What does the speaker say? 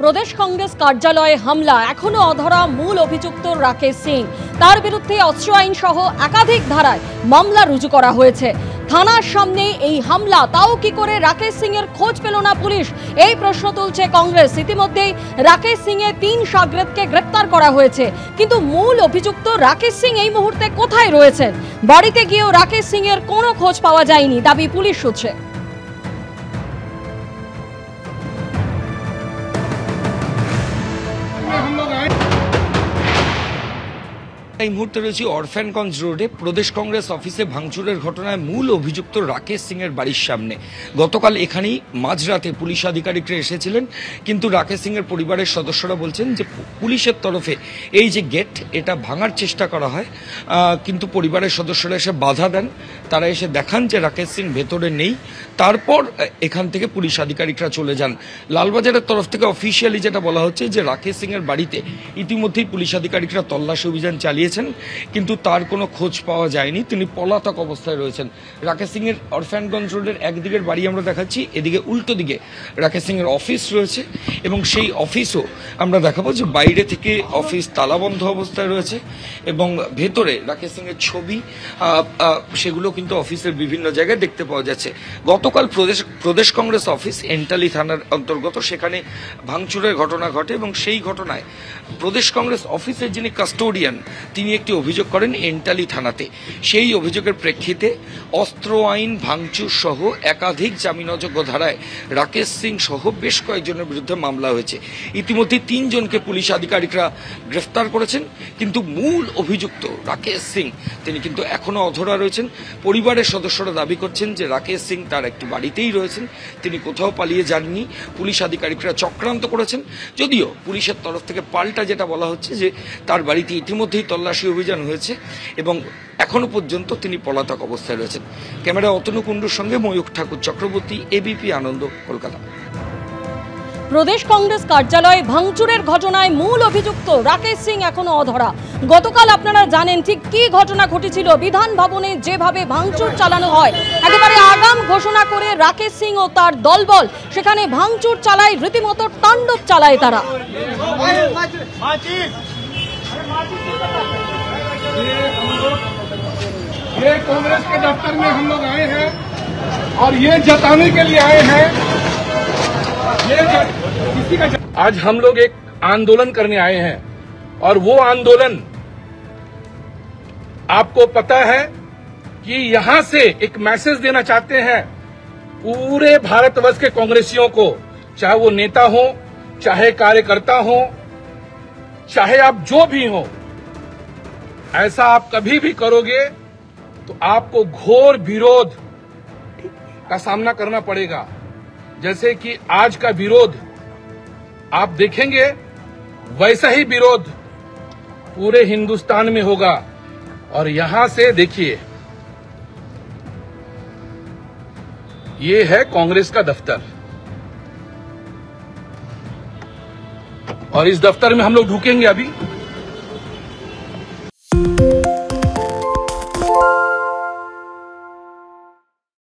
প্রদেশ কংগ্রেস কার্যালয়ে হামলা, এখনো অধরা মূল অভিযুক্ত রাকেশ সিং। তার বিরুদ্ধে অস্ত্র আইন সহ একাধিক ধারায় মামলা রুজু করা হয়েছে। থানার সামনে এই হামলা, তাও কি করে রাকেশ সিং এর খোঁজ পেল না পুলিশ? এই প্রশ্ন তুলছে কংগ্রেস। ইতিমধ্যেই রাকেশ সিং এর 3 শাগরেদকে গ্রেফতার করা হয়েছে, কিন্তু মূল অভিযুক্ত রাকেশ সিং এই মুহূর্তে কোথায় রয়েছেন? বাড়িতে গিয়েও রাকেশ সিং এর কোনো খোঁজ পাওয়া যায়নি, দাবি পুলিশ সূত্রে। এই মুহূর্তে রয়েছে অরফ্যানগঞ্জ রোডে প্রদেশ কংগ্রেস অফিসে ভাঙচুরের ঘটনায় মূল অভিযুক্ত রাকেশ সিং এর বাড়ির সামনে। গতকাল এখানেই মাঝরাতে পুলিশ আধিকারিকরা এসেছিলেন, কিন্তু রাকেশ সিং এর পরিবারের সদস্যরা বলছেন যে পুলিশের তরফে এই যে গেট, এটা ভাঙার চেষ্টা করা হয়, কিন্তু পরিবারের সদস্যরা এসে বাধা দেন। তারা এসে দেখান যে রাকেশ সিং ভেতরে নেই। তারপর এখান থেকে পুলিশ আধিকারিকরা চলে যান। লালবাজারের তরফ থেকে অফিসিয়ালি যেটা বলা হচ্ছে যে রাকেশ সিং এর বাড়িতে ইতিমধ্যেই পুলিশ আধিকারিকরা তল্লাশি অভিযান চালিয়েছেন, কিন্তু তার কোনো খোঁজ পাওয়া যায়নি। তিনি পলাতক অবস্থায় রয়েছেন। রাকেশ সিং এর অরফ্যানগঞ্জ রোডের একদিকের বাড়ি আমরা দেখাচ্ছি, এদিকে উল্টো দিকে রাকেশ সিং এর অফিস রয়েছে, এবং সেই অফিসও আমরা দেখাবো যে বাইরে থেকে অফিস তালাবন্ধ অবস্থায় রয়েছে, এবং ভেতরে রাকেশ সিং এর ছবি সেগুলো কিন্তু অফিসের বিভিন্ন জায়গায় দেখতে পাওয়া যাচ্ছে। গতকাল প্রদেশ কংগ্রেস অফিস এন্টালি থানার অন্তর্গত, সেখানে ভাঙচুরের ঘটনা ঘটে, এবং সেই ঘটনায় প্রদেশ কংগ্রেস অফিসের যিনি কাস্টোডিয়ান তিনি একটি অভিযোগ করেন এন্টালি থানাতে। সেই অভিযোগের প্রেক্ষিতে অস্ত্র আইন, ভাঙচুর সহ একাধিক জামিনযোগ্য ধারায় রাকেশ সিং সহ বেশ কয়েকজনের বিরুদ্ধে মামলা হয়েছে। ইতিমধ্যে 3 জনকে পুলিশ আধিকারিকরা গ্রেফতার করেছেন, কিন্তু মূল অভিযুক্ত রাকেশ সিং তিনি কিন্তু এখনো অধরা রয়েছেন। পরিবারের সদস্যরা দাবি করছেন যে রাকেশ সিং তার একটি বাড়িতেই রয়েছেন, তিনি কোথাও পালিয়ে যাননি। পুলিশ আধিকারিকরা চক্রান্ত করেছেন, যদিও পুলিশের তরফ থেকে পাল্টা যেটা বলা হচ্ছে যে তার বাড়িতে ইতিমধ্যেই তল্লাশি অভিযান হয়েছে এবং এখনো পর্যন্ত তিনি পলাতক অবস্থায় রয়েছেন। ক্যামেরা অতনু কুণ্ডুর সঙ্গে ময়ূখ ঠাকুর চক্রবর্তী, এবিপি আনন্দ, কলকাতা। প্রদেশ কংগ্রেস কার্যালয়ে ভাঙচুরের ঘটনায় মূল অভিযুক্ত রাকেশ সিং এখনো অধরা। গতকাল আপনারা জানেন ঠিক কি ঘটনা ঘটেছিল। বিধান ভবনে যেভাবে ভাঙচুর চালানো হয়, একেবারে আগাম ঘোষণা করে রাকেশ সিং ও তার দলবল সেখানে ভাঙচুর চালায়, রীতিমতো তাণ্ডব চালায় তারা। ये कांग्रेस के दफ्तर में हम लोग आए हैं और ये जताने के लिए आए हैं, किसी का आज हम लोग एक आंदोलन करने आए हैं, और वो आंदोलन आपको पता है कि यहां से एक मैसेज देना चाहते हैं पूरे भारतवर्ष के कांग्रेसियों को, चाहे वो नेता हो, चाहे कार्यकर्ता हो, चाहे आप जो भी हो। ऐसा आप कभी भी करोगे तो आपको घोर विरोध का सामना करना पड़ेगा। जैसे कि आज का विरोध आप देखेंगे, वैसा ही विरोध पूरे हिंदुस्तान में होगा। और यहां से देखिए, ये है कांग्रेस का दफ्तर, और इस दफ्तर में हम लोग ढुकेंगे अभी।